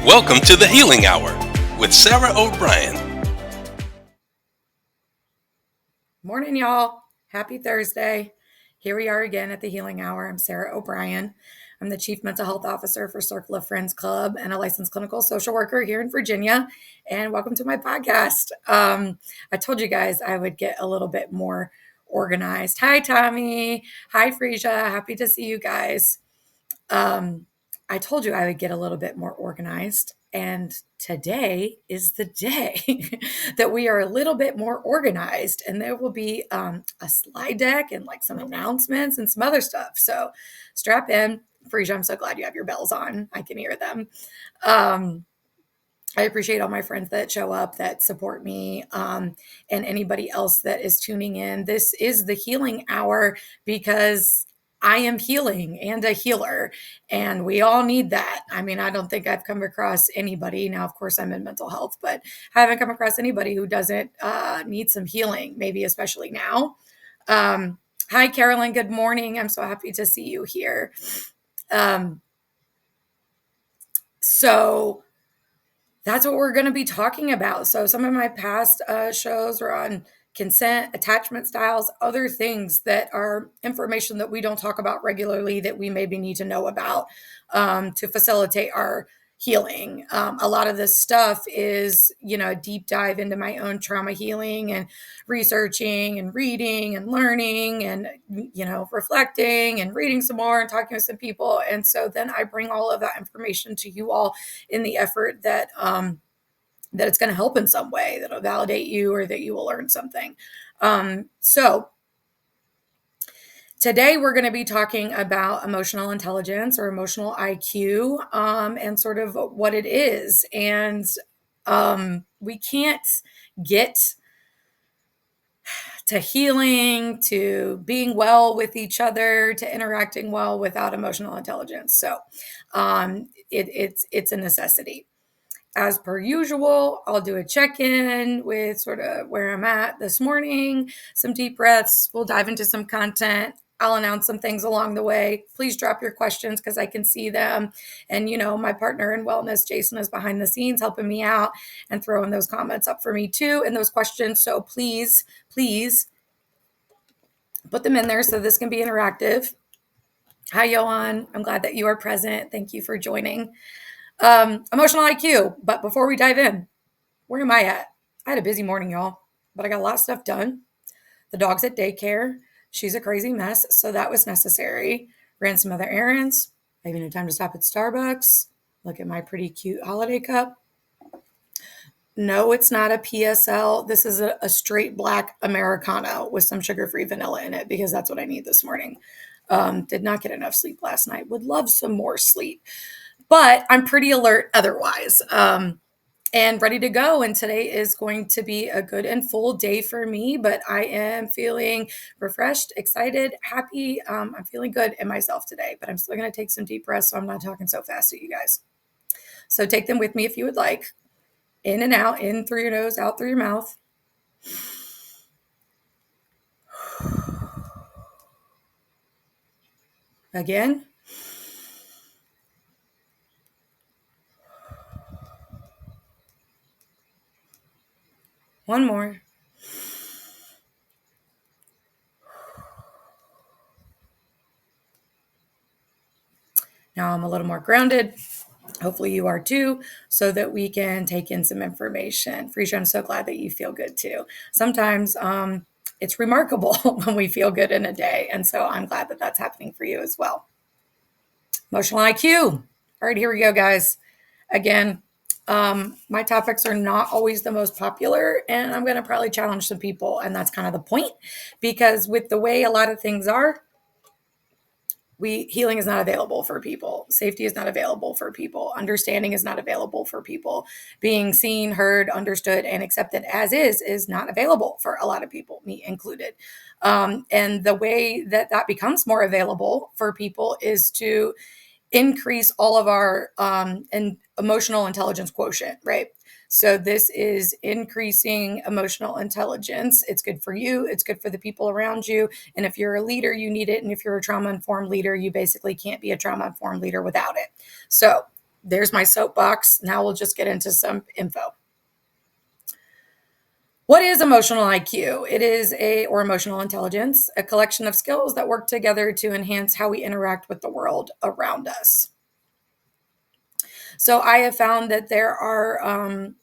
Welcome to the Healing Hour with Sarah O'Brien. Morning, y'all. Happy Thursday. Here we are again at the Healing Hour. I'm Sarah O'Brien. I'm the Chief Mental Health Officer for Circle of Friends Club and a licensed clinical social worker here in Virginia. And welcome to my podcast. I told you guys I would get a little bit more organized. Hi, Tommy. Hi, Frisia. Happy to see you guys. I told you I would get a little bit more organized, and today is the day that we are a little bit more organized, and there will be a slide deck and like some announcements and some other stuff. So strap in. Frisia, I'm so glad you have your bells on. I can hear them. I appreciate all my friends that show up, that support me, and anybody else that is tuning in. This is the Healing Hour because I am healing and a healer, and we all need that. I mean, I don't think I've come across anybody. Now, of course, I'm in mental health, but I haven't come across anybody who doesn't need some healing, maybe especially now. Hi, Carolyn. Good morning. I'm so happy to see you here. So that's what we're going to be talking about. So some of my past shows are on consent, attachment styles, other things that are information that we don't talk about regularly that we maybe need to know about to facilitate our healing. A lot of this stuff is, a deep dive into my own trauma healing and researching and reading and learning and, reflecting and reading some more and talking with some people. And so then I bring all of that information to you all in the effort that it's going to help in some way, that'll validate you or that you will learn something. So today we're going to be talking about emotional intelligence or emotional IQ and sort of what it is. And we can't get to healing, to being well with each other, to interacting well without emotional intelligence. So it's a necessity. As per usual, I'll do a check-in with sort of where I'm at this morning, some deep breaths. We'll dive into some content. I'll announce some things along the way. Please drop your questions because I can see them. And, my partner in wellness, Jason, is behind the scenes helping me out and throwing those comments up for me too and those questions. So please put them in there so this can be interactive. Hi, Johan. I'm glad that you are present. Thank you for joining. Emotional IQ. But before we dive in, where am I at? I had a busy morning, y'all, but I got a lot of stuff done. The dog's at daycare. She's a crazy mess, so that was necessary. Ran some other errands. I even had time to stop at Starbucks. Look at my pretty cute holiday cup. No, it's not a PSL. This is a straight black Americano with some sugar-free vanilla in it because that's what I need this morning. Did not get enough sleep last night. Would love some more sleep. But I'm pretty alert otherwise and ready to go. And today is going to be a good and full day for me, but I am feeling refreshed, excited, happy. I'm feeling good in myself today, but I'm still going to take some deep breaths so I'm not talking so fast to you guys. So take them with me if you would like. In and out, in through your nose, out through your mouth. Again. One more. Now I'm a little more grounded. Hopefully you are too, so that we can take in some information. Frisia, I'm so glad that you feel good too. Sometimes it's remarkable when we feel good in a day. And so I'm glad that that's happening for you as well. Emotional IQ. All right, here we go, guys. Again, my topics are not always the most popular, and I'm going to probably challenge some people. And that's kind of the point, because with the way a lot of things are, healing is not available for people. Safety is not available for people. Understanding is not available for people. Being seen, heard, understood, and accepted as is not available for a lot of people, me included. And the way that becomes more available for people is to increase all of our emotional intelligence quotient, right? So this is increasing emotional intelligence. It's good for you. It's good for the people around you. And if you're a leader, you need it. And if you're a trauma-informed leader, you basically can't be a trauma-informed leader without it. So there's my soapbox. Now we'll just get into some info. What is emotional IQ? It is or emotional intelligence, a collection of skills that work together to enhance how we interact with the world around us. So I have found that there are,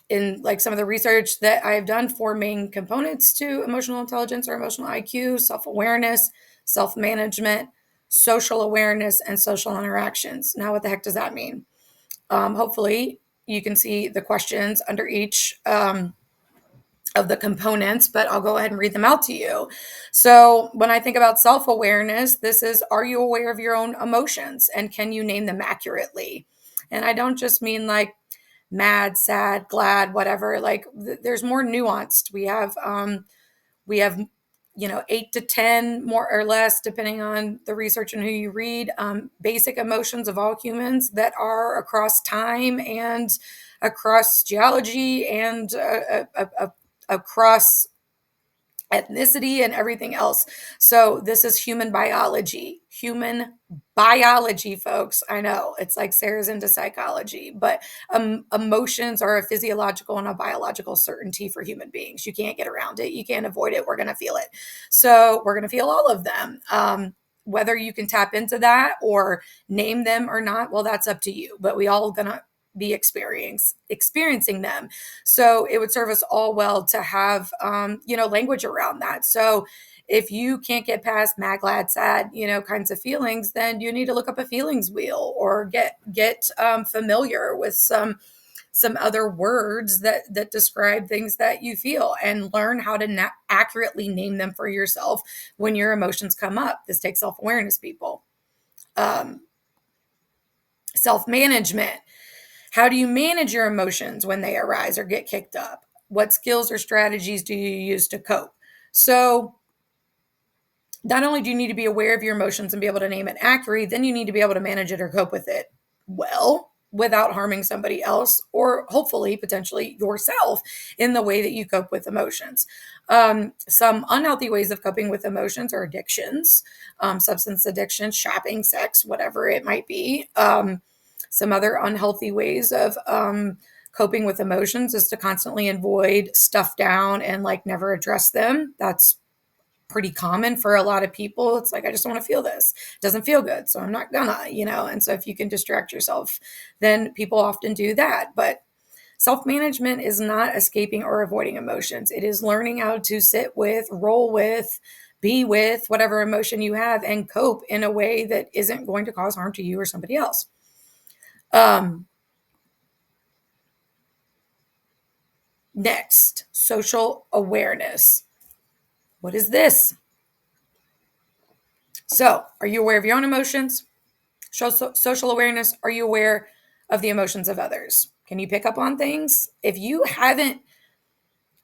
in like some of the research that I've done, four main components to emotional intelligence or emotional IQ: self-awareness, self-management, social awareness, and social interactions. Now, what the heck does that mean? Hopefully, you can see the questions under each of the components, but I'll go ahead and read them out to you. So, when I think about self awareness, this is, are you aware of your own emotions and can you name them accurately? And I don't just mean like mad, sad, glad, whatever. Like there's more nuanced. We have 8 to 10 more or less, depending on the research and who you read, basic emotions of all humans that are across time and across geology and across ethnicity and everything else. So this is human biology. Human biology, folks. I know it's like Sarah's into psychology, but emotions are a physiological and a biological certainty for human beings. You can't get around it. You can't avoid it. We're going to feel it. So we're going to feel all of them. Whether you can tap into that or name them or not, well, that's up to you. But we all going to be experiencing them. So it would serve us all well to have, language around that. So if you can't get past mad, glad, sad, kinds of feelings, then you need to look up a feelings wheel or get familiar with some other words that describe things that you feel and learn how to accurately name them for yourself when your emotions come up. This takes self-awareness, people. Self-management. How do you manage your emotions when they arise or get kicked up? What skills or strategies do you use to cope? So, not only do you need to be aware of your emotions and be able to name it accurately, then you need to be able to manage it or cope with it well without harming somebody else or hopefully potentially yourself in the way that you cope with emotions. Some unhealthy ways of coping with emotions are addictions, substance addiction, shopping, sex, whatever it might be. Some other unhealthy ways of coping with emotions is to constantly avoid, stuff down, and like never address them. That's pretty common for a lot of people. It's like, I just don't want to feel this. It doesn't feel good, so I'm not gonna, And so if you can distract yourself, then people often do that. But self-management is not escaping or avoiding emotions. It is learning how to sit with, roll with, be with whatever emotion you have and cope in a way that isn't going to cause harm to you or somebody else. Next, social awareness. What is this? So, are you aware of your own emotions? Social awareness. Are you aware of the emotions of others? Can you pick up on things? If you haven't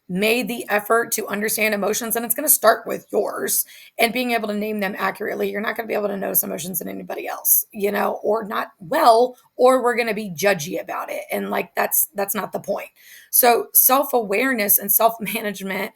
made the effort to understand emotions, and it's going to start with yours and being able to name them accurately, you're not going to be able to notice emotions in anybody else, or not well, or we're going to be judgy about it. And like, that's not the point. So self-awareness and self-management,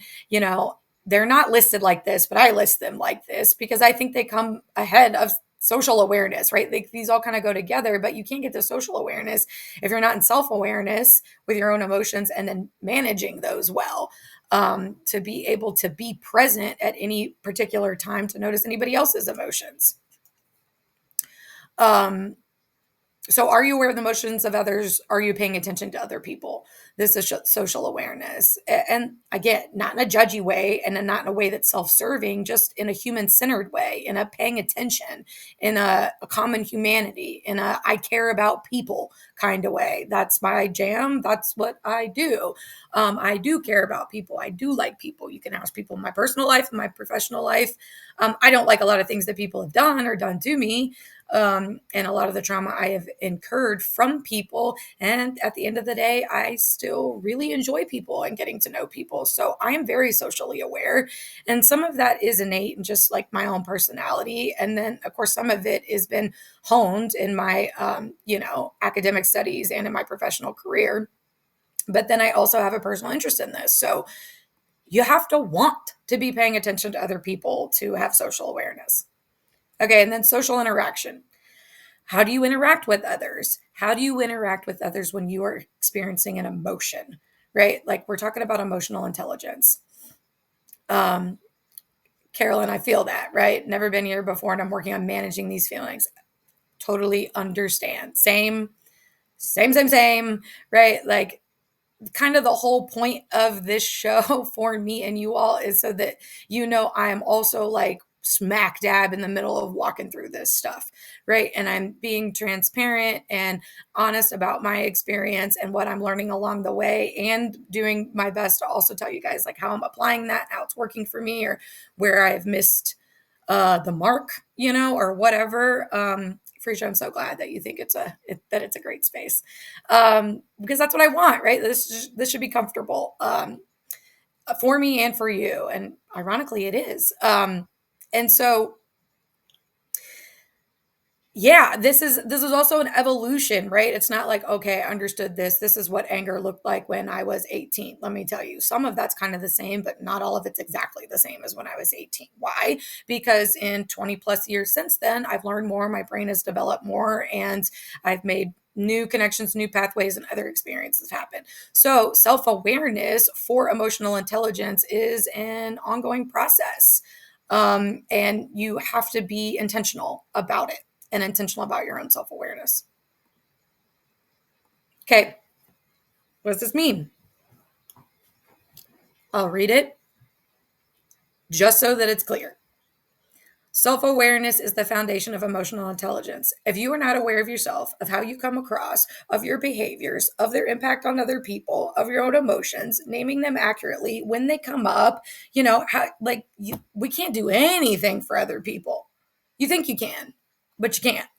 they're not listed like this, but I list them like this because I think they come ahead of social awareness, right? These all kind of go together, but you can't get to social awareness if you're not in self-awareness with your own emotions and then managing those well, to be able to be present at any particular time to notice anybody else's emotions. So are you aware of the emotions of others? Are you paying attention to other people? This is social awareness. And again, not in a judgy way and not in a way that's self-serving, just in a human-centered way, in a paying attention, in a common humanity, in a I care about people kind of way. That's my jam. That's what I do. I do care about people. I do like people. You can ask people in my personal life, in my professional life. I don't like a lot of things that people have done or done to me. And a lot of the trauma I have incurred from people. And at the end of the day, I still really enjoy people and getting to know people. So I am very socially aware. And some of that is innate and just like my own personality. And then, of course, some of it has been honed in my, academic studies and in my professional career. But then I also have a personal interest in this. So you have to want to be paying attention to other people to have social awareness. Okay, and then social interaction. How do you interact with others? How do you interact with others when you are experiencing an emotion, right? Like we're talking about emotional intelligence. Carolyn, I feel that, right? Never been here before, and I'm working on managing these feelings. Totally understand. Same, right? Like kind of the whole point of this show for me and you all is so that I am also like smack dab in the middle of walking through this stuff, right? And I'm being transparent and honest about my experience and what I'm learning along the way, and doing my best to also tell you guys like how I'm applying that, how it's working for me, or where I've missed the mark, or whatever. Freesia, I'm so glad that you think that it's a great space, because that's what I want, right? This should be comfortable, for me and for you, and ironically, it is. And so, yeah, this is also an evolution, right? It's not like, okay, I understood this. This is what anger looked like when I was 18. Let me tell you, some of that's kind of the same, but not all of it's exactly the same as when I was 18. Why? Because in 20 plus years since then, I've learned more, my brain has developed more, and I've made new connections, new pathways, and other experiences happen. So self-awareness for emotional intelligence is an ongoing process. And you have to be intentional about it, and intentional about your own self-awareness. Okay, what does this mean? I'll read it just so that it's clear. Self-awareness is the foundation of emotional intelligence. If you are not aware of yourself, of how you come across, of your behaviors, of their impact on other people, of your own emotions, naming them accurately when they come up, we can't do anything for other people. You think you can, but you can't.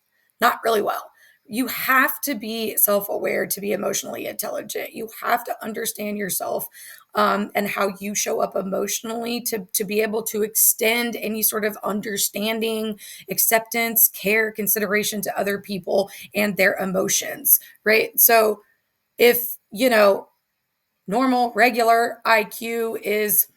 Not really well. You have to be self-aware to be emotionally intelligent. You have to understand yourself, and how you show up emotionally to be able to extend any sort of understanding, acceptance, care, consideration to other people and their emotions, right? So if, normal, regular IQ is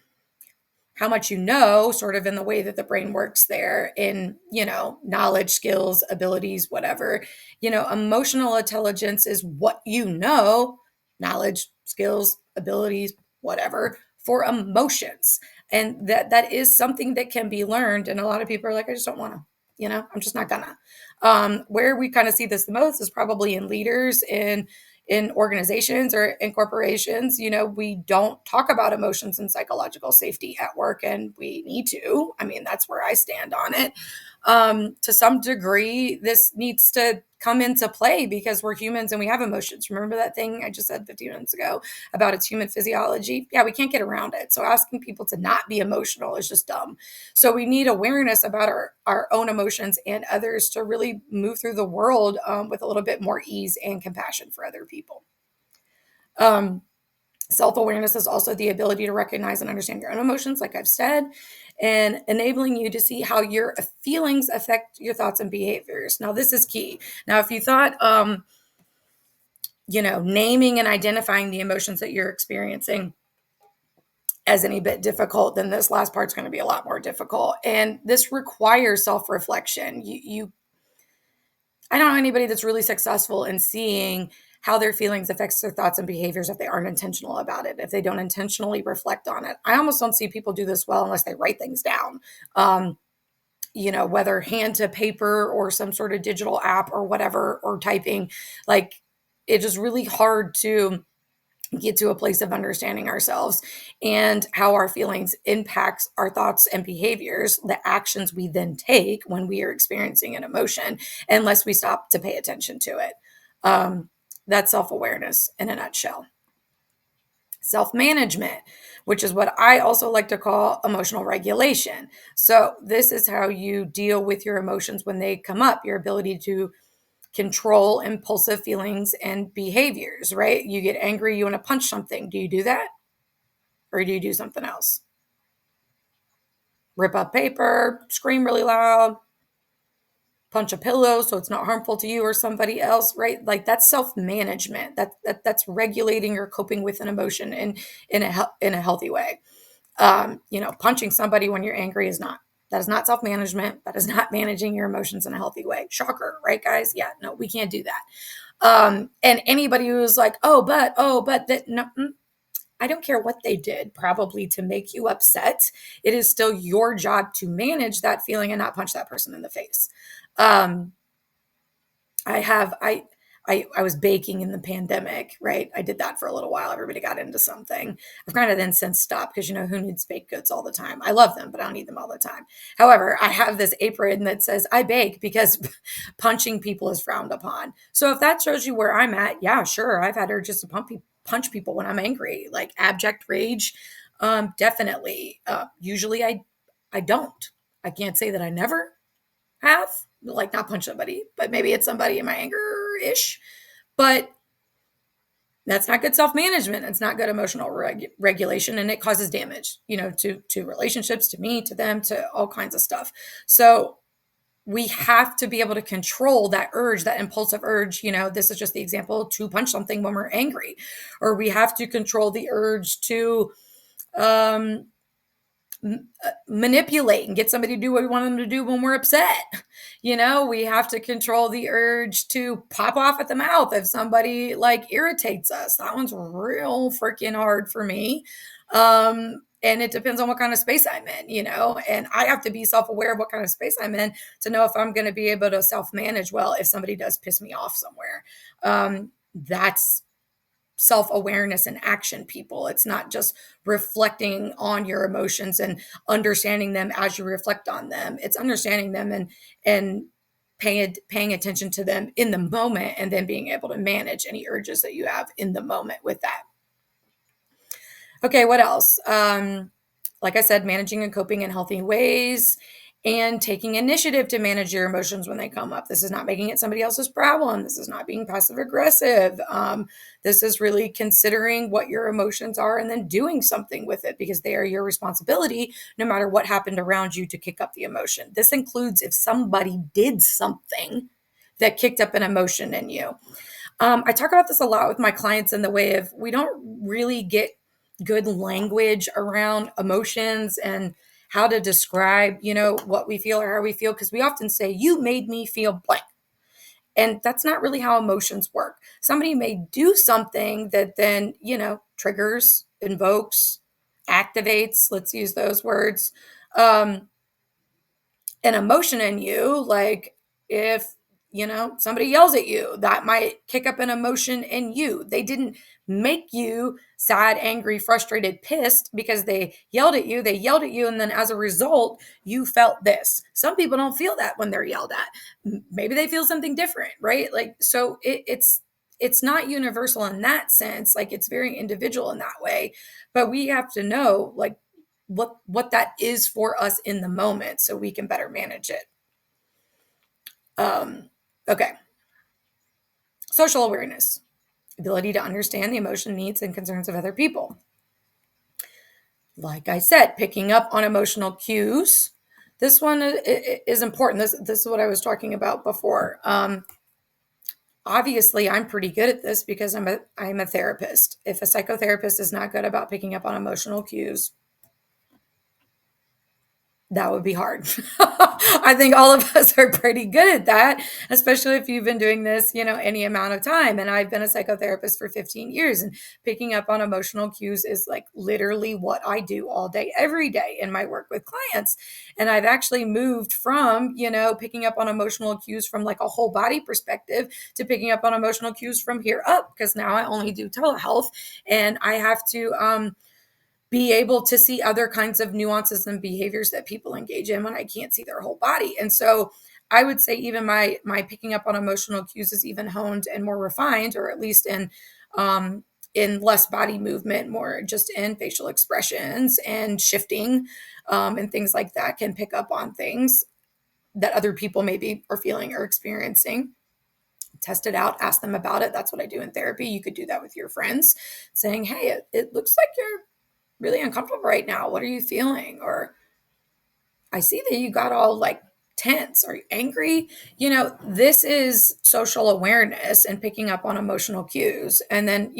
how much sort of in the way that the brain works there in, knowledge, skills, abilities, whatever. Emotional intelligence is what knowledge, skills, abilities, whatever, for emotions. And that is something that can be learned. And a lot of people are like, I just don't want to, I'm just not gonna. Where we kind of see this the most is probably in leaders, in organizations or in corporations. We don't talk about emotions and psychological safety at work, and we need to. I mean, that's where I stand on it. To some degree, this needs to come into play because we're humans and we have emotions. Remember that thing I just said 15 minutes ago about its human physiology? Yeah, we can't get around it. So asking people to not be emotional is just dumb. So we need awareness about our own emotions and others to really move through the world, with a little bit more ease and compassion for other people. Self-awareness is also the ability to recognize and understand your own emotions, like I've said, and enabling you to see how your feelings affect your thoughts and behaviors. Now, this is key. Now, if you thought, naming and identifying the emotions that you're experiencing as any bit difficult, then this last part's going to be a lot more difficult. And this requires self-reflection. I don't know anybody that's really successful in seeing how their feelings affects their thoughts and behaviors if they aren't intentional about it, if they don't intentionally reflect on it. I almost don't see people do this well unless they write things down, whether hand to paper or some sort of digital app or whatever, or typing. Like, it is really hard to get to a place of understanding ourselves and how our feelings impacts our thoughts and behaviors, the actions we then take when we are experiencing an emotion, unless we stop to pay attention to it. That's self-awareness in a nutshell. Self-management, which is what I also like to call emotional regulation. So this is how you deal with your emotions when they come up, your ability to control impulsive feelings and behaviors, right? You get angry, you want to punch something. Do you do that? Or do you do something else? Rip up paper, scream really loud, punch a pillow so it's not harmful to you or somebody else, right? Like, that's self-management. That's regulating or coping with an emotion in a healthy way. Punching somebody when you're angry is not. That is not self-management. That is not managing your emotions in a healthy way. Shocker, right, guys? Yeah, no, we can't do that. And anybody who's like, oh, but that, no, I don't care what they did, probably to make you upset. It is still your job to manage that feeling and not punch that person in the face. Um, I have I was baking in the pandemic, right? I did that for a little while. Everybody got into something. I've kind of then since stopped because who needs baked goods all the time? I love them, but I don't eat them all the time. However, I have this apron that says I bake because punching people is frowned upon. So if that shows you where I'm at, yeah, sure. I've had urges to punch people when I'm angry, like abject rage. Definitely. Usually I don't. I can't say that I never have, like not punch somebody, but maybe it's somebody in my anger ish. But that's not good self-management. It's not good emotional regulation, and it causes damage, to relationships, to me, to them, to all kinds of stuff. So we have to be able to control that urge, that impulsive urge. This is just the example to punch something when we're angry, or we have to control the urge to um, manipulate and get somebody to do what we want them to do when we're upset. We have to control the urge to pop off at the mouth if somebody like irritates us. That one's real freaking hard for me. And it depends on what kind of space I'm in, and I have to be self-aware of what kind of space I'm in to know if I'm going to be able to self-manage well if somebody does piss me off somewhere. That's self-awareness and action, people. It's not just reflecting on your emotions and understanding them as you reflect on them. It's understanding them and paying attention to them in the moment, and then being able to manage any urges that you have in the moment with that. Okay, what else? Like I said, managing and coping in healthy ways and taking initiative to manage your emotions when they come up. This is not making it somebody else's problem. This is not being passive aggressive. This is really considering what your emotions are and then doing something with it, because they are your responsibility no matter what happened around you to kick up the emotion. This includes if somebody did something that kicked up an emotion in you. I talk about this a lot with my clients in the way of we don't really get good language around emotions and how to describe, what we feel or how we feel, because we often say, you made me feel blank. And that's not really how emotions work. Somebody may do something that then, triggers, invokes, activates, let's use those words, an emotion in you. Like if somebody yells at you, that might kick up an emotion in you. They didn't make you sad, angry, frustrated, pissed because they yelled at you. They yelled at you, and then as a result you felt this. Some people don't feel that when they're yelled at. Maybe they feel something different, right? Like, so it's not universal in that sense. Like, it's very individual in that way, but we have to know like what that is for us in the moment so we can better manage it. Okay. Social awareness, ability to understand the emotion, needs, and concerns of other people. Like I said, picking up on emotional cues. This one is important. This is what I was talking about before. Obviously, I'm pretty good at this because I'm a therapist. If a psychotherapist is not good about picking up on emotional cues, that would be hard. I think all of us are pretty good at that, especially if you've been doing this, any amount of time. And I've been a psychotherapist for 15 years, and picking up on emotional cues is like literally what I do all day, every day in my work with clients. And I've actually moved from, picking up on emotional cues from like a whole body perspective to picking up on emotional cues from here up, because now I only do telehealth and I have to, be able to see other kinds of nuances and behaviors that people engage in when I can't see their whole body. And so I would say even my picking up on emotional cues is even honed and more refined, or at least in less body movement, more just in facial expressions and shifting, and things like that, can pick up on things that other people maybe are feeling or experiencing. Test it out, ask them about it. That's what I do in therapy. You could do that with your friends, saying, hey, it looks like you're really uncomfortable right now. What are you feeling? Or I see that you got all like tense. Are you angry? This is social awareness and picking up on emotional cues. And then,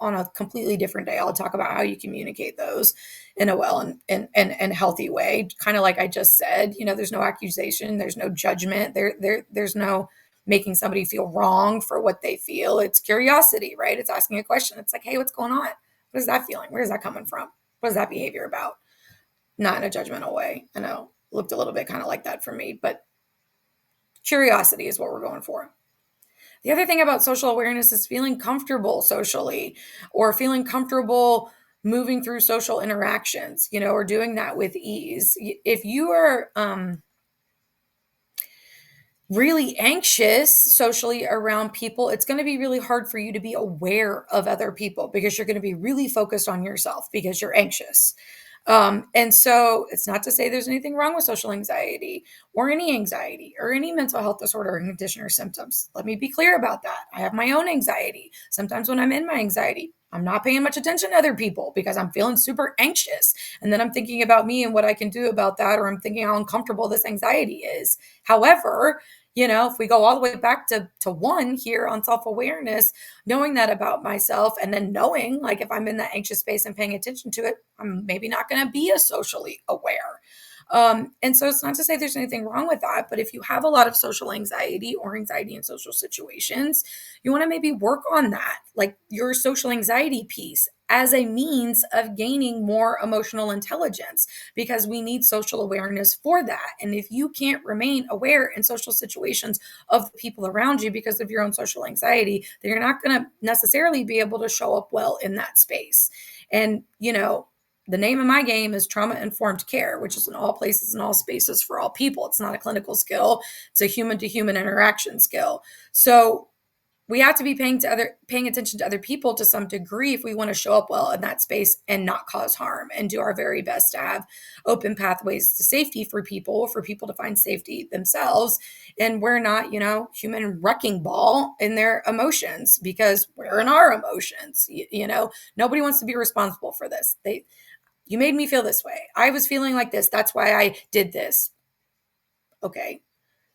on a completely different day. I'll talk about how you communicate those in a well and healthy way. Kind of like I just said, there's no accusation, there's no judgment, there's no making somebody feel wrong for what they feel. It's curiosity, right? It's asking a question. It's like, hey, what's going on? What is that feeling? Where is that coming from? What is that behavior about? Not in a judgmental way. I know, looked a little bit kind of like that for me, but curiosity is what we're going for. The other thing about social awareness is feeling comfortable socially, or feeling comfortable moving through social interactions, or doing that with ease. If you are really anxious socially around people, it's going to be really hard for you to be aware of other people because you're going to be really focused on yourself because you're anxious. And so it's not to say there's anything wrong with social anxiety or any mental health disorder or condition or symptoms. Let me be clear about that. I have my own anxiety. Sometimes when I'm in my anxiety, I'm not paying much attention to other people because I'm feeling super anxious. And then I'm thinking about me and what I can do about that, or I'm thinking how uncomfortable this anxiety is. However, if we go all the way back to one here on self-awareness, knowing that about myself, and then knowing, like, if I'm in that anxious space and paying attention to it, I'm maybe not going to be as socially aware. And so it's not to say there's anything wrong with that, but if you have a lot of social anxiety or anxiety in social situations, you want to maybe work on that, like your social anxiety piece, as a means of gaining more emotional intelligence, because we need social awareness for that. And if you can't remain aware in social situations of the people around you because of your own social anxiety, then you're not going to necessarily be able to show up well in that space. And, the name of my game is trauma-informed care, which is in all places and all spaces for all people. It's not a clinical skill. It's a human-to-human interaction skill. So we have to be paying attention to other people to some degree if we want to show up well in that space and not cause harm, and do our very best to have open pathways to safety for people to find safety themselves. And we're not, human wrecking ball in their emotions, because we're in our emotions. Nobody wants to be responsible for this. You made me feel this way. I was feeling like this. That's why I did this. Okay.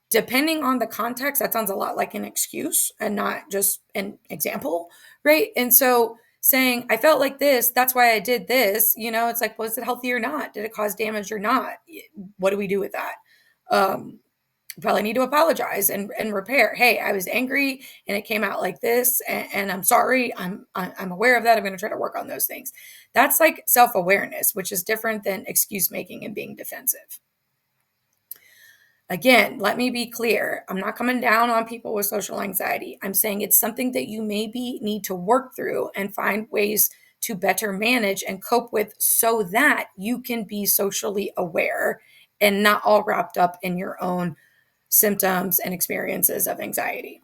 Depending on the context, that sounds a lot like an excuse and not just an example, right? And so saying, I felt like this, that's why I did this, it's like, was it healthy or not? Did it cause damage or not? What do we do with that? Probably need to apologize and repair. Hey, I was angry and it came out like this, and I'm sorry. I'm aware of that. I'm going to try to work on those things. That's like self-awareness, which is different than excuse making and being defensive. Again, let me be clear. I'm not coming down on people with social anxiety. I'm saying it's something that you maybe need to work through and find ways to better manage and cope with, so that you can be socially aware and not all wrapped up in your own symptoms and experiences of anxiety.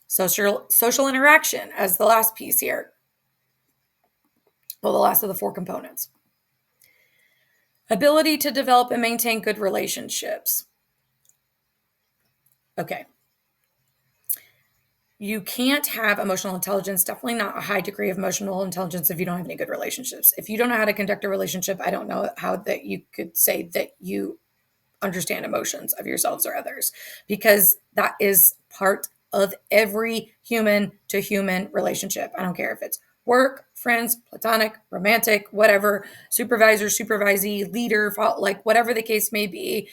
Social interaction as the last piece here. Well, the last of the 4 components. Ability to develop and maintain good relationships. Okay. You can't have emotional intelligence, definitely not a high degree of emotional intelligence, if you don't have any good relationships. If you don't know how to conduct a relationship, I don't know how that you could say that you understand emotions of yourselves or others, because that is part of every human to human relationship. I don't care if it's work, friends, platonic, romantic, whatever, supervisor, supervisee, leader, like whatever the case may be.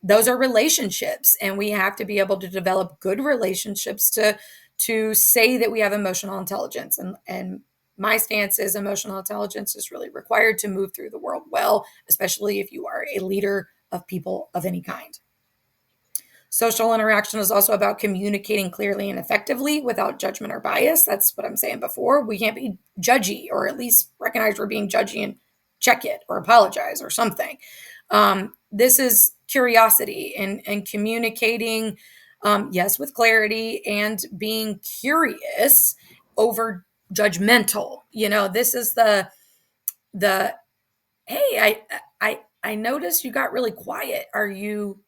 Those are relationships, and we have to be able to develop good relationships to say that we have emotional intelligence. And my stance is emotional intelligence is really required to move through the world well, especially if you are a leader of people of any kind. Social interaction is also about communicating clearly and effectively without judgment or bias. That's what I'm saying before. We can't be judgy, or at least recognize we're being judgy and check it or apologize or something. This is curiosity and communicating, yes, with clarity, and being curious over judgmental. This is the hey, I noticed you got really quiet. Are you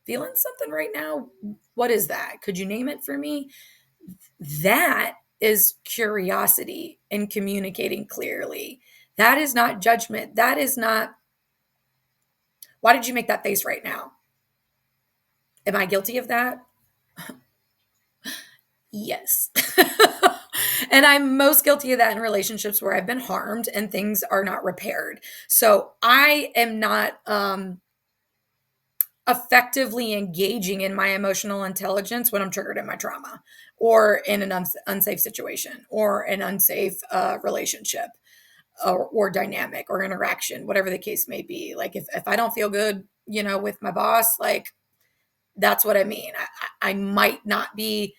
feeling something right now? What is that? Could you name it for me? That is curiosity and communicating clearly. That is not judgment. That is not, why did you make that face right now? Am I guilty of that? Yes. And I'm most guilty of that in relationships where I've been harmed and things are not repaired. So I am not effectively engaging in my emotional intelligence when I'm triggered in my trauma or in an unsafe situation or an unsafe relationship or dynamic or interaction, whatever the case may be. Like if I don't feel good, with my boss, like that's what I mean. I might not be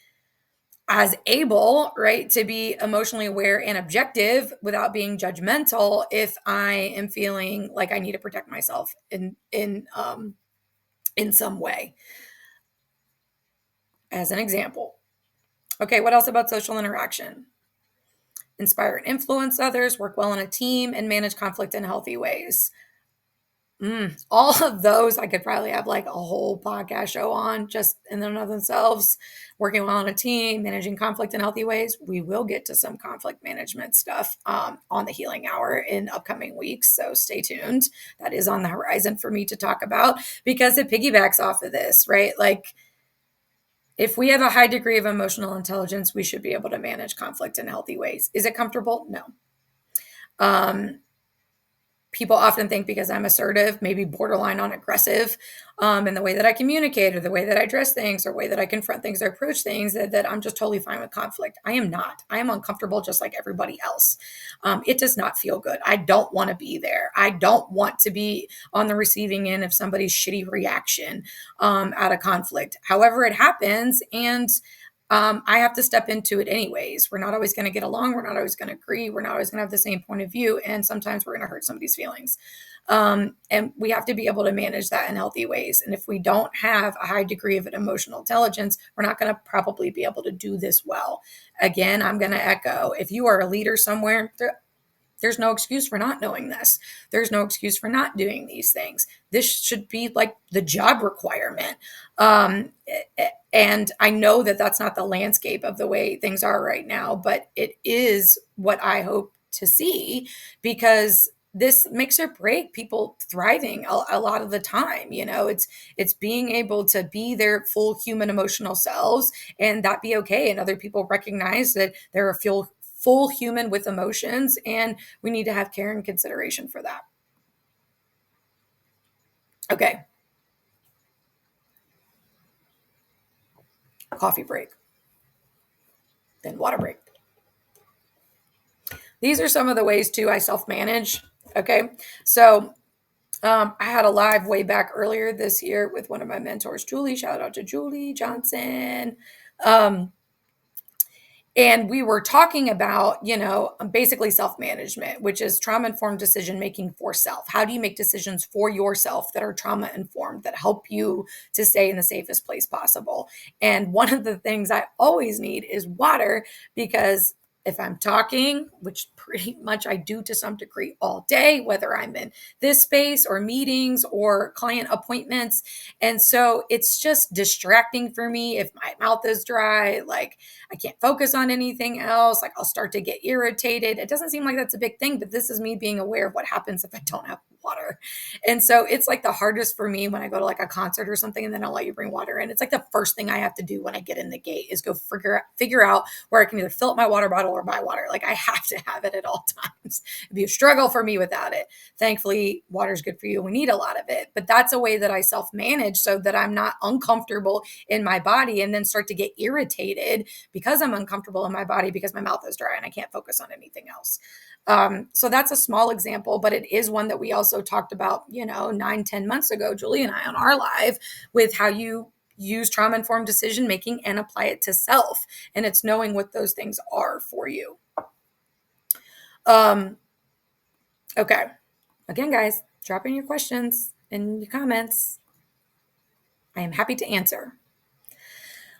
as able, right, to be emotionally aware and objective without being judgmental if I am feeling like I need to protect myself in some way. As an example. Okay, what else about social interaction? Inspire and influence others, work well in a team, and manage conflict in healthy ways. All of those I could probably have like a whole podcast show on just in and of themselves. Working well on a team, managing conflict in healthy ways. We will get to some conflict management stuff on the Healing Hour in upcoming weeks. So stay tuned. That is on the horizon for me to talk about because it piggybacks off of this, right? Like if we have a high degree of emotional intelligence, we should be able to manage conflict in healthy ways. Is it comfortable? No. People often think because I'm assertive, maybe borderline on aggressive, in the way that I communicate or the way that I address things or way that I confront things or approach things, that I'm just totally fine with conflict. I am not. I am uncomfortable just like everybody else. It does not feel good. I don't want to be there. I don't want to be on the receiving end of somebody's shitty reaction out of conflict. However, it happens, and I have to step into it anyways. We're not always going to get along. We're not always going to agree. We're not always going to have the same point of view. And sometimes we're going to hurt somebody's feelings. And we have to be able to manage that in healthy ways. And if we don't have a high degree of an emotional intelligence, we're not going to probably be able to do this well. Again, I'm going to echo, if you are a leader somewhere, there's no excuse for not knowing this. There's no excuse for not doing these things. This should be like the job requirement. And I know that that's not the landscape of the way things are right now, but it is what I hope to see because this makes or break people thriving a lot of the time. It's being able to be their full human emotional selves and that be okay. And other people recognize that they're a full human with emotions, and we need to have care and consideration for that. Okay. Coffee break, then water break. These are some of the ways too I self-manage. Okay. So I had a live way back earlier this year with one of my mentors, Julie. Shout out to Julie Johnson. And we were talking about, basically self-management, which is trauma-informed decision-making for self. How do you make decisions for yourself that are trauma-informed, that help you to stay in the safest place possible? And one of the things I always need is water because if I'm talking, which pretty much I do to some degree all day, whether I'm in this space or meetings or client appointments. And so it's just distracting for me if my mouth is dry, like I can't focus on anything else. Like I'll start to get irritated. It doesn't seem like that's a big thing, but this is me being aware of what happens if I don't have water. And so it's like the hardest for me when I go to like a concert or something and then I'll let you bring water in. It's like the first thing I have to do when I get in the gate is go figure out where I can either fill up my water bottle or buy water. Like I have to have it at all times. It'd be a struggle for me without it. Thankfully, water's good for you. We need a lot of it, but that's a way that I self-manage so that I'm not uncomfortable in my body and then start to get irritated because I'm uncomfortable in my body because my mouth is dry and I can't focus on anything else. So that's a small example, but it is one that we also talked about, 9-10 months ago, Julie and I on our live, with how you use trauma-informed decision-making and apply it to self. And it's knowing what those things are for you. Okay. Again, guys, drop in your questions and your comments. I am happy to answer.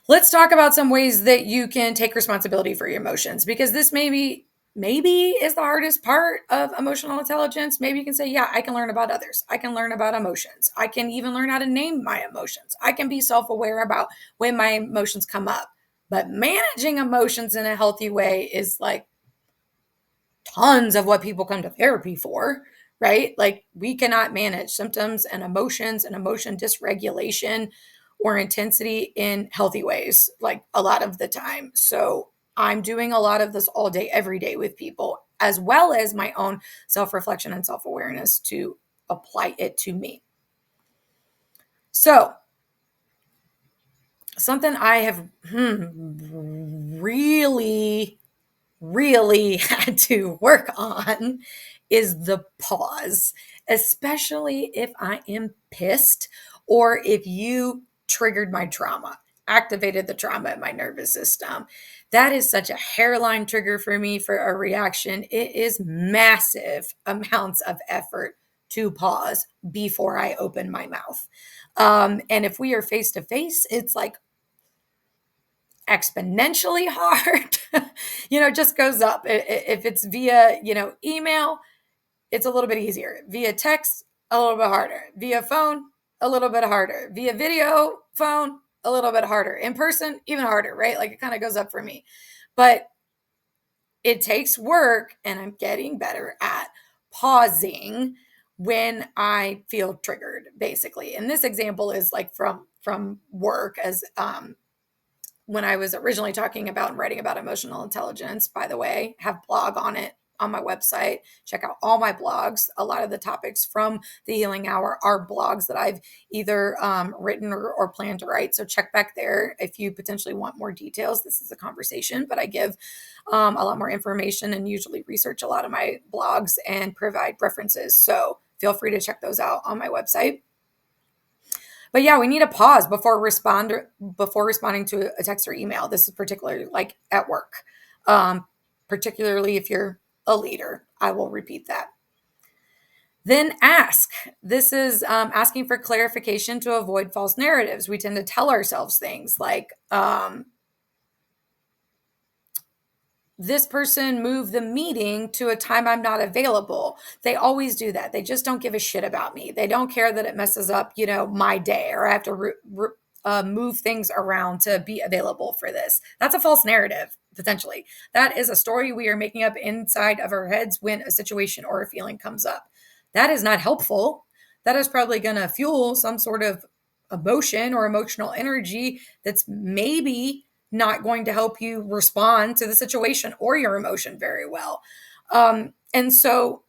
Let's talk about some ways that you can take responsibility for your emotions, because this maybe is the hardest part of emotional intelligence. Maybe you can say, yeah, I can learn about others. I can learn about emotions. I can even learn how to name my emotions. I can be self-aware about when my emotions come up. But managing emotions in a healthy way is like tons of what people come to therapy for, right? Like we cannot manage symptoms and emotions and emotion dysregulation or intensity in healthy ways, like a lot of the time. So I'm doing a lot of this all day, every day with people, as well as my own self-reflection and self-awareness to apply it to me. So, something I have really had to work on is the pause, especially if I am pissed or if you triggered my trauma, activated the trauma in my nervous system. That is such a hairline trigger for me for a reaction. It is massive amounts of effort to pause before I open my mouth. And if we are face to face, it's like exponentially hard. It just goes up. If it's via, email, it's a little bit easier. Via text, a little bit harder. Via phone, a little bit harder. Via video, phone, a little bit harder. In person, even harder, right? Like it kind of goes up for me. But it takes work, and I'm getting better at pausing when I feel triggered, basically. And this example is like from work, as when I was originally talking about and writing about emotional intelligence. By the way, have blog on it on my website. Check out all my blogs. A lot of the topics from the Healing Hour are blogs that I've either written or planned to write. So check back there if you potentially want more details. This is a conversation, but I give a lot more information and usually research a lot of my blogs and provide references. So feel free to check those out on my website. But yeah, we need a pause before responding to a text or email. This is particularly like at work, particularly if you're a leader. I will repeat that. Then ask. This is asking for clarification to avoid false narratives. We tend to tell ourselves things like, this person moved the meeting to a time I'm not available. They always do that. They just don't give a shit about me. They don't care that it messes up, my day, or I have to move things around to be available for this. That's a false narrative, potentially. That is a story we are making up inside of our heads when a situation or a feeling comes up. That is not helpful. That is probably going to fuel some sort of emotion or emotional energy that's maybe not going to help you respond to the situation or your emotion very well. And so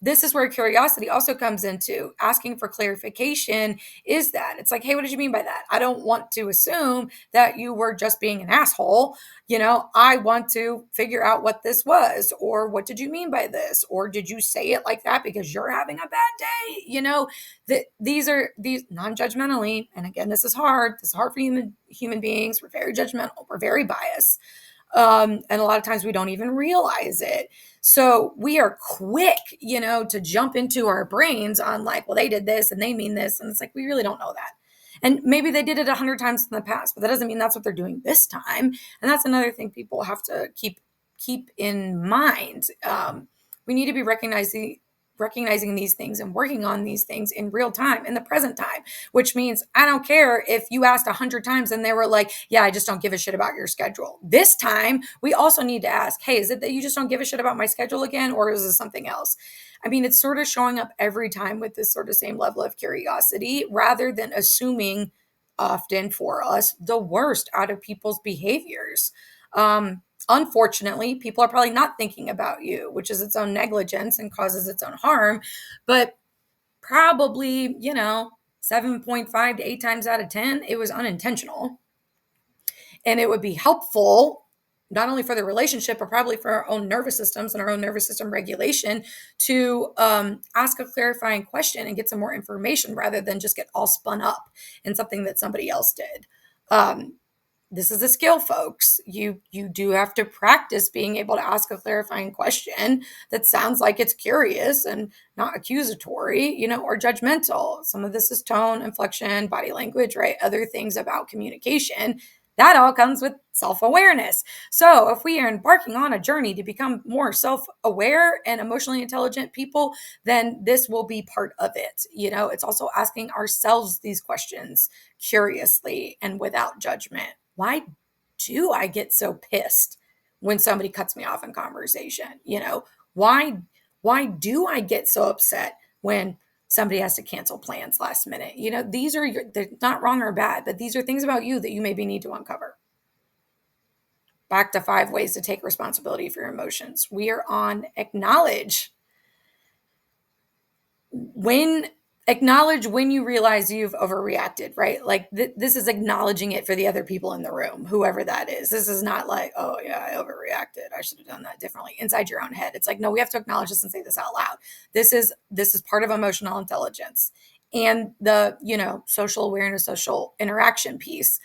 this is where curiosity also comes into asking for clarification. Is that it's like, hey, what did you mean by that? I don't want to assume that you were just being an asshole. I want to figure out what this was, or what did you mean by this? Or did you say it like that because you're having a bad day? These non-judgmentally. And again, this is hard. This is hard for human beings. We're very judgmental. We're very biased. And a lot of times we don't even realize it. So we are quick, to jump into our brains on like, well, they did this and they mean this. And it's like, we really don't know that. And maybe they did it 100 times in the past, but that doesn't mean that's what they're doing this time. And that's another thing people have to keep in mind. We need to be recognizing these things and working on these things in real time, in the present time, which means I don't care if you asked 100 times and they were like, yeah, I just don't give a shit about your schedule. This time, we also need to ask, hey, is it that you just don't give a shit about my schedule again, or is this something else? I mean, it's sort of showing up every time with this sort of same level of curiosity, rather than assuming, often for us, the worst out of people's behaviors. Unfortunately, people are probably not thinking about you, which is its own negligence and causes its own harm. But probably, 7.5 to 8 times out of 10, it was unintentional. And it would be helpful, not only for the relationship, but probably for our own nervous systems and our own nervous system regulation, to ask a clarifying question and get some more information rather than just get all spun up in something that somebody else did. This is a skill, folks. You do have to practice being able to ask a clarifying question that sounds like it's curious and not accusatory, or judgmental. Some of this is tone, inflection, body language, right? Other things about communication. That all comes with self-awareness. So if we are embarking on a journey to become more self-aware and emotionally intelligent people, then this will be part of it. It's also asking ourselves these questions curiously and without judgment. Why do I get so pissed when somebody cuts me off in conversation? Why do I get so upset when somebody has to cancel plans last minute? These are they're not wrong or bad, but these are things about you that you maybe need to uncover. back to 5 ways to take responsibility for your emotions. We are on acknowledge. Acknowledge when you realize you've overreacted, right? Like this is acknowledging it for the other people in the room, whoever that is. This is not like, oh yeah, I overreacted, I should have done that differently inside your own head. It's like, no, we have to acknowledge this and say this out loud. This is part of emotional intelligence and the, social awareness, social interaction piece.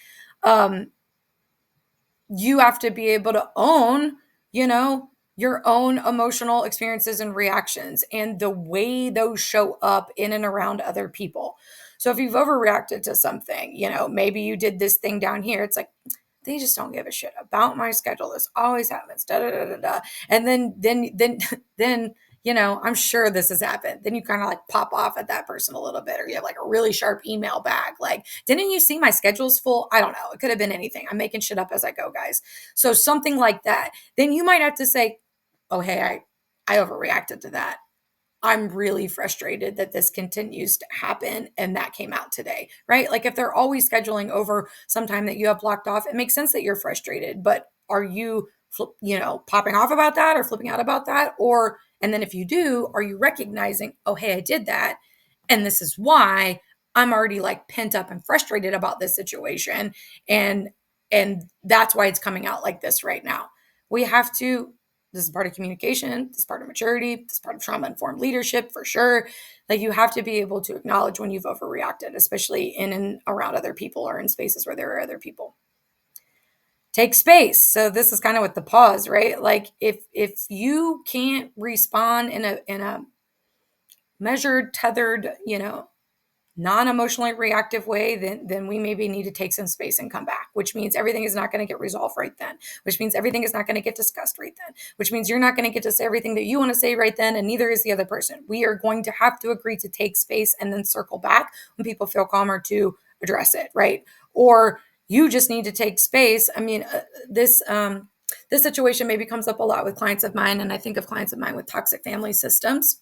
You have to be able to own, your own emotional experiences and reactions and the way those show up in and around other people. So if you've overreacted to something, maybe you did this thing down here, it's like, they just don't give a shit about my schedule. This always happens. Da da da da da. And then I'm sure this has happened. Then you kind of like pop off at that person a little bit, or you have like a really sharp email back. Like, didn't you see my schedule's full? I don't know. It could have been anything. I'm making shit up as I go, guys. So something like that. Then you might have to say, oh, hey, I overreacted to that. I'm really frustrated that this continues to happen and that came out today, right? Like if they're always scheduling over some time that you have blocked off, it makes sense that you're frustrated, but are you, popping off about that or flipping out about that? And then if you do, are you recognizing, oh, hey, I did that. And this is why I'm already like pent up and frustrated about this situation. And that's why it's coming out like this right now. We have to, this is part of communication. This is part of maturity. This is part of trauma-informed leadership for sure. Like you have to be able to acknowledge when you've overreacted, especially in and around other people or in spaces where there are other people. Take space. So this is kind of with the pause, right? Like if you can't respond in a measured, tethered, non-emotionally reactive way, then we maybe need to take some space and come back, which means everything is not going to get resolved right then, which means everything is not going to get discussed right then, which means you're not going to get to say everything that you want to say right then, and neither is the other person. We are going to have to agree to take space and then circle back when people feel calmer to address it, right? Or you just need to take space. I mean, this situation maybe comes up a lot with clients of mine, and I think of clients of mine with toxic family systems,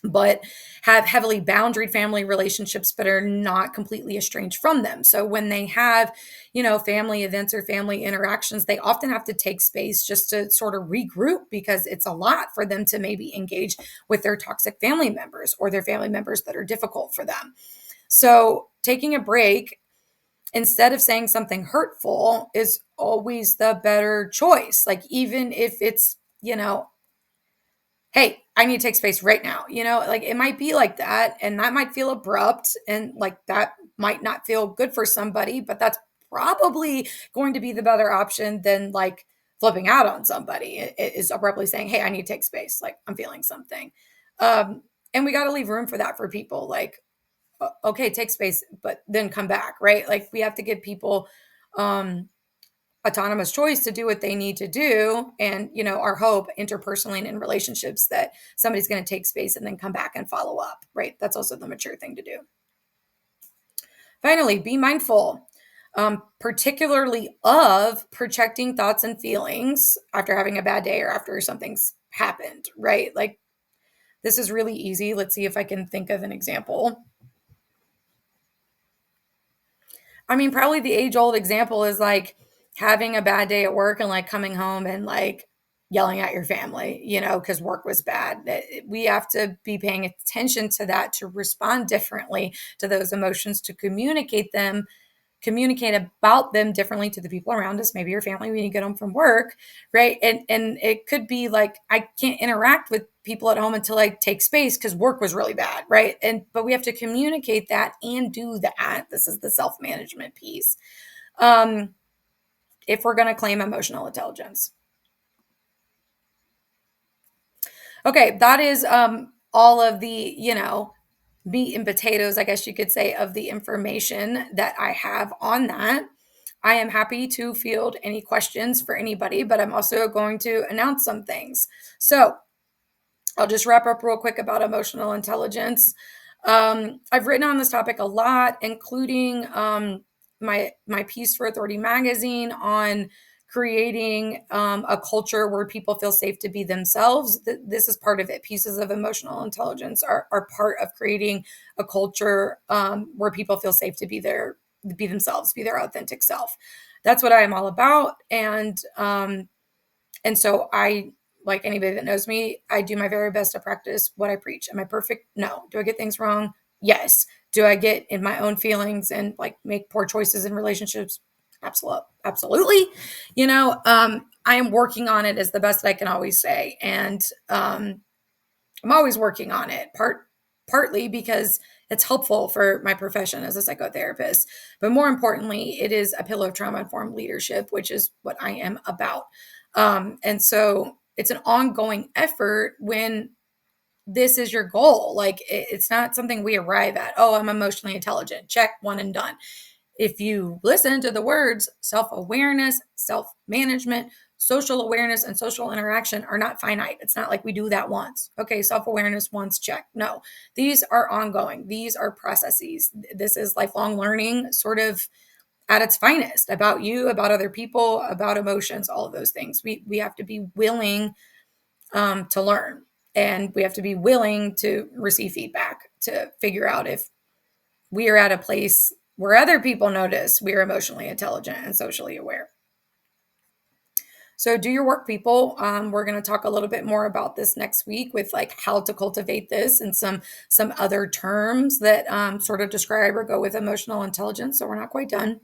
but have heavily boundaried family relationships, but are not completely estranged from them. So when they have, family events or family interactions, they often have to take space just to sort of regroup because it's a lot for them to maybe engage with their toxic family members or their family members that are difficult for them. So taking a break instead of saying something hurtful is always the better choice. Like even if it's, hey, I need to take space right now. Like it might be like that. And that might feel abrupt and like that might not feel good for somebody, but that's probably going to be the better option than like flipping out on somebody. It is abruptly saying, hey, I need to take space. Like I'm feeling something. And we got to leave room for that for people. Like, okay, take space, but then come back, right? Like we have to give people, autonomous choice to do what they need to do. And, our hope interpersonally and in relationships that somebody's going to take space and then come back and follow up, right? That's also the mature thing to do. Finally, be mindful, particularly of projecting thoughts and feelings after having a bad day or after something's happened, right? Like this is really easy. Let's see if I can think of an example. I mean, probably the age-old example is like having a bad day at work and like coming home and like yelling at your family, because work was bad. We have to be paying attention to that, to respond differently to those emotions, to communicate about them differently to the people around us, maybe your family when you get home from work, right? And it could be like, I can't interact with people at home until I take space because work was really bad, right? But we have to communicate that and do that. This is the self-management piece. If we're going to claim emotional intelligence. Okay, that is all of the, meat and potatoes, I guess you could say, of the information that I have on that. I am happy to field any questions for anybody, but I'm also going to announce some things. So I'll just wrap up real quick about emotional intelligence. I've written on this topic a lot, including my piece for Authority Magazine on creating a culture where people feel safe to be themselves. This is part of it. Pieces of emotional intelligence are part of creating a culture where people feel safe to be themselves, be their authentic self. That's what I am all about. And so I, like anybody that knows me, I do my very best to practice what I preach. Am I perfect? No. Do I get things wrong? Yes. Do I get in my own feelings and like make poor choices in relationships? Absolutely. I am working on it as the best that I can always say. And I'm always working on it, partly because it's helpful for my profession as a psychotherapist, but more importantly, it is a pillar of trauma-informed leadership, which is what I am about. And so it's an ongoing effort when this is your goal. Like it's not something we arrive at. Oh, I'm emotionally intelligent. Check, one and done. If you listen to the words self-awareness, self-management, social awareness, and social interaction are not finite. It's not like we do that once. Okay, self-awareness once, check. No, these are ongoing. These are processes. This is lifelong learning, sort of at its finest, about you, about other people, about emotions, all of those things. We have to be willing to learn, and we have to be willing to receive feedback to figure out if we are at a place where other people notice we are emotionally intelligent and socially aware. So do your work, people. We're going to talk a little bit more about this next week with like how to cultivate this and some other terms that sort of describe or go with emotional intelligence. So we're not quite done,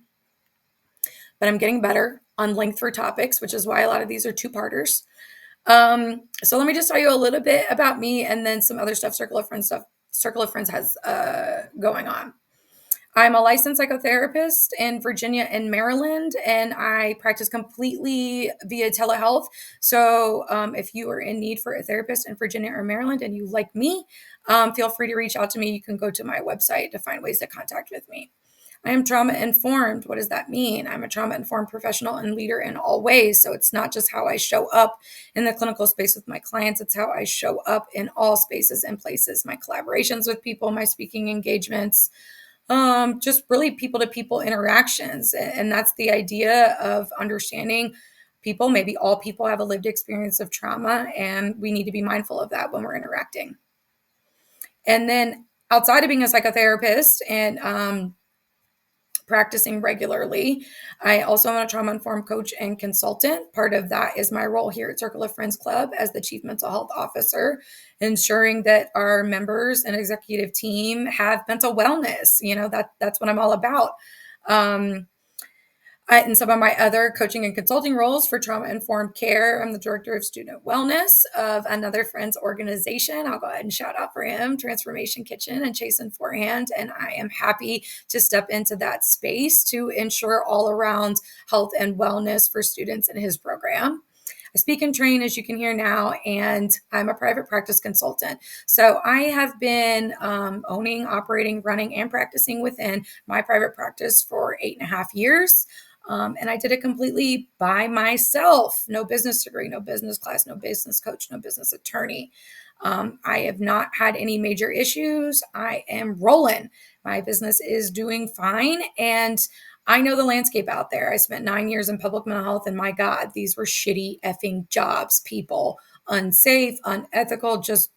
but I'm getting better on length for topics, which is why a lot of these are two-parters. So let me just tell you a little bit about me and then some other stuff Circle of Friends has going on. I'm a licensed psychotherapist in Virginia and Maryland, and I practice completely via telehealth. So if you are in need for a therapist in Virginia or Maryland and you like me, feel free to reach out to me. You can go to my website to find ways to contact with me. I am trauma informed. What does that mean? I'm a trauma informed professional and leader in all ways. So it's not just how I show up in the clinical space with my clients, it's how I show up in all spaces and places, my collaborations with people, my speaking engagements, just really people to people interactions. And that's the idea of understanding people. Maybe all people have a lived experience of trauma, and we need to be mindful of that when we're interacting. And then outside of being a psychotherapist and practicing regularly, I also am a trauma-informed coach and consultant. Part of that is my role here at Circle of Friends Club as the Chief Mental Health Officer, ensuring that our members and executive team have mental wellness. That's what I'm all about. In some of my other coaching and consulting roles for trauma-informed care, I'm the director of student wellness of another friend's organization. I'll go ahead and shout out for him, Transformation Kitchen and Chasen Forehand. And I am happy to step into that space to ensure all around health and wellness for students in his program. I speak and train, as you can hear now, and I'm a private practice consultant. So I have been owning, operating, running, and practicing within my private practice for 8.5 years. And I did it completely by myself. No business degree, no business class, no business coach, no business attorney. I have not had any major issues. I am rolling. My business is doing fine. And I know the landscape out there. I spent 9 years in public mental health, and my God, these were shitty effing jobs, people. Unsafe, unethical, just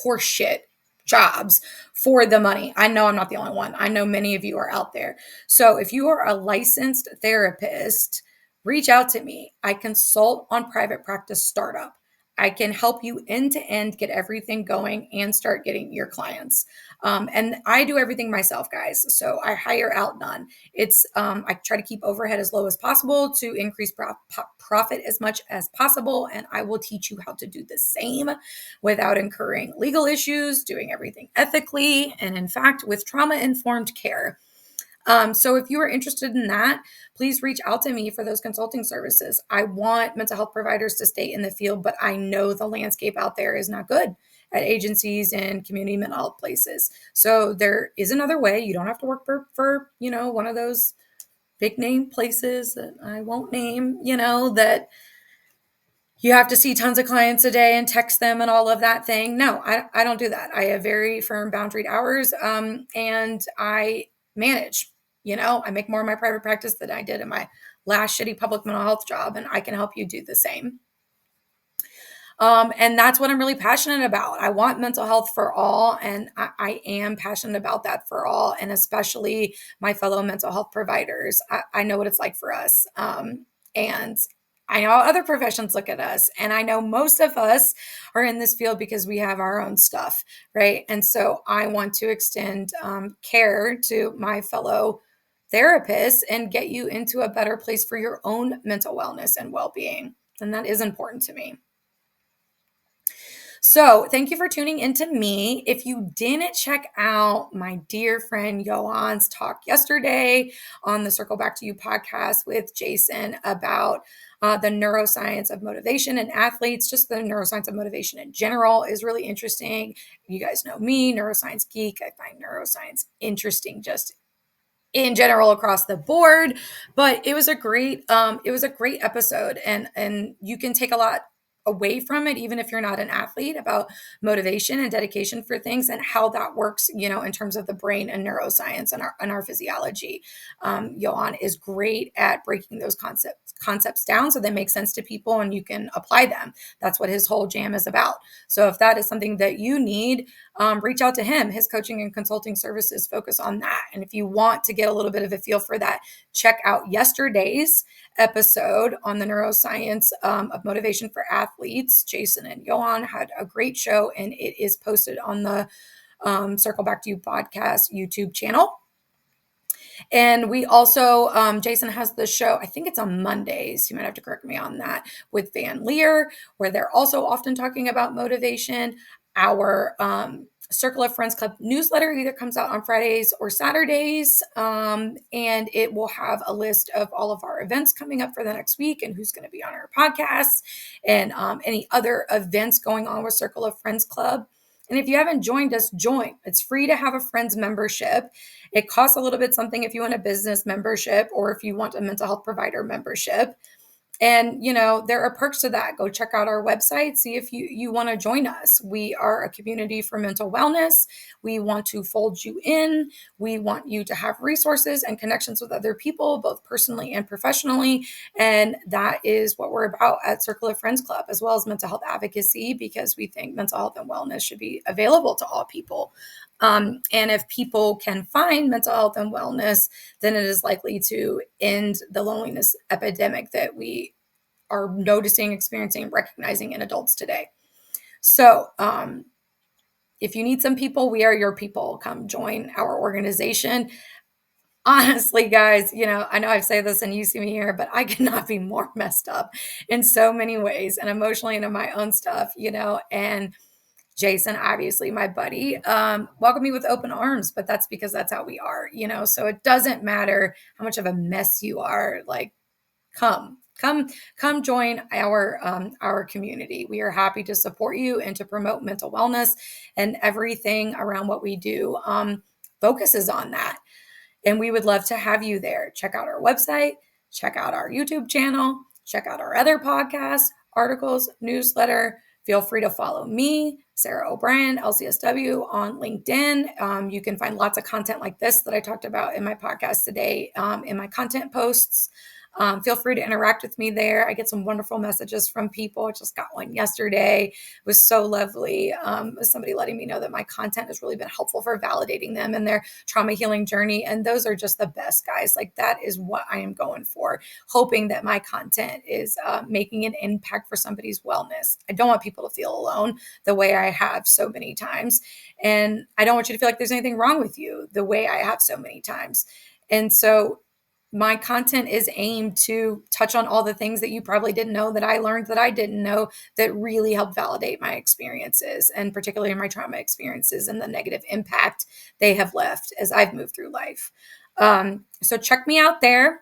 horseshit jobs for the money. I know I'm not the only one. I know many of you are out there. So if you are a licensed therapist, reach out to me. I consult on private practice startup. I can help you end to end, get everything going and start getting your clients. And I do everything myself, guys. So I hire out none. I try to keep overhead as low as possible to increase profit as much as possible. And I will teach you how to do the same without incurring legal issues, doing everything ethically, and in fact, with trauma-informed care. So if you are interested in that, please reach out to me for those consulting services. I want mental health providers to stay in the field, but I know the landscape out there is not good at agencies and community mental health places. So there is another way. You don't have to work for one of those big name places that I won't name, that you have to see tons of clients a day and text them and all of that thing. No, I don't do that. I have very firm boundaried hours, and I manage. I make more in my private practice than I did in my last shitty public mental health job, and I can help you do the same. And that's what I'm really passionate about. I want mental health for all, and I am passionate about that for all, and especially my fellow mental health providers. I know what it's like for us. And I know how other professions look at us, and I know most of us are in this field because we have our own stuff, right? And so I want to extend care to my fellow therapists and get you into a better place for your own mental wellness and well-being. And that is important to me. So, thank you for tuning into me. If you didn't check out my dear friend Johan's talk yesterday on the Circle Back to You podcast with Jason about the neuroscience of motivation in athletes, just the neuroscience of motivation in general is really interesting. You guys know me, neuroscience geek. I find neuroscience interesting just in general across the board, but it was a great episode, and you can take a lot away from it even if you're not an athlete, about motivation and dedication for things and how that works, in terms of the brain and neuroscience and our physiology. Johan is great at breaking those concepts down so they make sense to people and you can apply them. That's what his whole jam is about. So if that is something that you need, reach out to him. His coaching and consulting services focus on that. And if you want to get a little bit of a feel for that, check out yesterday's episode on the neuroscience of motivation for athletes. Jason and Johan had a great show, and it is posted on the Circle Back to You podcast YouTube channel. And we also, Jason has the show, I think it's on Mondays. You might have to correct me on that, with Van Leer, where they're also often talking about motivation. Our Circle of Friends Club newsletter either comes out on Fridays or Saturdays, and it will have a list of all of our events coming up for the next week and who's going to be on our podcast and any other events going on with Circle of Friends Club. And if you haven't joined us, join. It's free to have a Friends membership. It costs a little bit something if you want a business membership or if you want a mental health provider membership. And, there are perks to that. Go check out our website, see if you want to join us. We are a community for mental wellness. We want to fold you in. We want you to have resources and connections with other people, both personally and professionally. And that is what we're about at Circle of Friends Club, as well as mental health advocacy, because we think mental health and wellness should be available to all people. And if people can find mental health and wellness, then it is likely to end the loneliness epidemic that we are noticing, experiencing, recognizing in adults today. So if you need some people, we are your people. Come join our organization. Honestly, guys, I know I say this and you see me here, but I cannot be more messed up in so many ways and emotionally into my own stuff, and Jason, obviously my buddy, welcomed me with open arms, but that's because that's how we are, so it doesn't matter how much of a mess you are, like, come join our community. We are happy to support you and to promote mental wellness, and everything around what we do focuses on that. And we would love to have you there. Check out our website, check out our YouTube channel, check out our other podcasts, articles, newsletter. Feel free to follow me, Sarah O'Brien, LCSW, on LinkedIn. You can find lots of content like this that I talked about in my podcast today in my content posts. Feel free to interact with me there. I get some wonderful messages from people. I just got one yesterday. It was so lovely. Somebody letting me know that my content has really been helpful for validating them in their trauma healing journey. And those are just the best, guys. Like, that is what I am going for, hoping that my content is making an impact for somebody's wellness. I don't want people to feel alone the way I have so many times. And I don't want you to feel like there's anything wrong with you the way I have so many times. And so my content is aimed to touch on all the things that you probably didn't know, that I learned that I didn't know, that really help validate my experiences, and particularly my trauma experiences and the negative impact they have left as I've moved through life. So check me out there.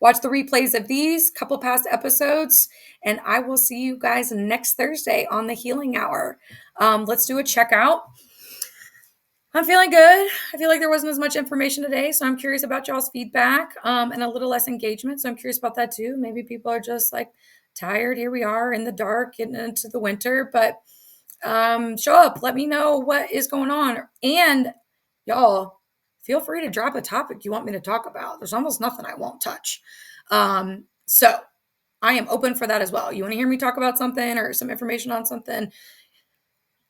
Watch the replays of these couple past episodes, and I will see you guys next Thursday on the Healing Hour. Let's do a checkout. I'm feeling good. I feel like there wasn't as much information today, so I'm curious about y'all's feedback and a little less engagement. So I'm curious about that too. Maybe people are just like tired. Here we are in the dark, getting into the winter, but show up. Let me know what is going on. And y'all, feel free to drop a topic you want me to talk about. There's almost nothing I won't touch. So I am open for that as well. You want to hear me talk about something or some information on something?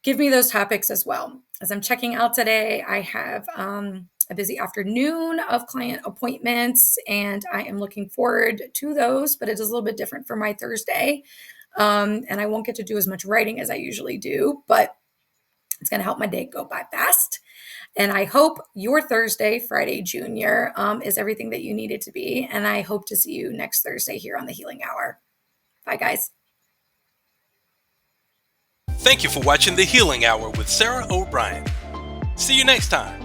Give me those topics as well. As I'm checking out today, I have a busy afternoon of client appointments, and I am looking forward to those, but it is a little bit different for my Thursday. And I won't get to do as much writing as I usually do, but it's going to help my day go by fast. And I hope your Thursday, Friday Junior, is everything that you need it to be. And I hope to see you next Thursday here on the Healing Hour. Bye, guys. Thank you for watching The Healing Hour with Sarah O'Brien. See you next time.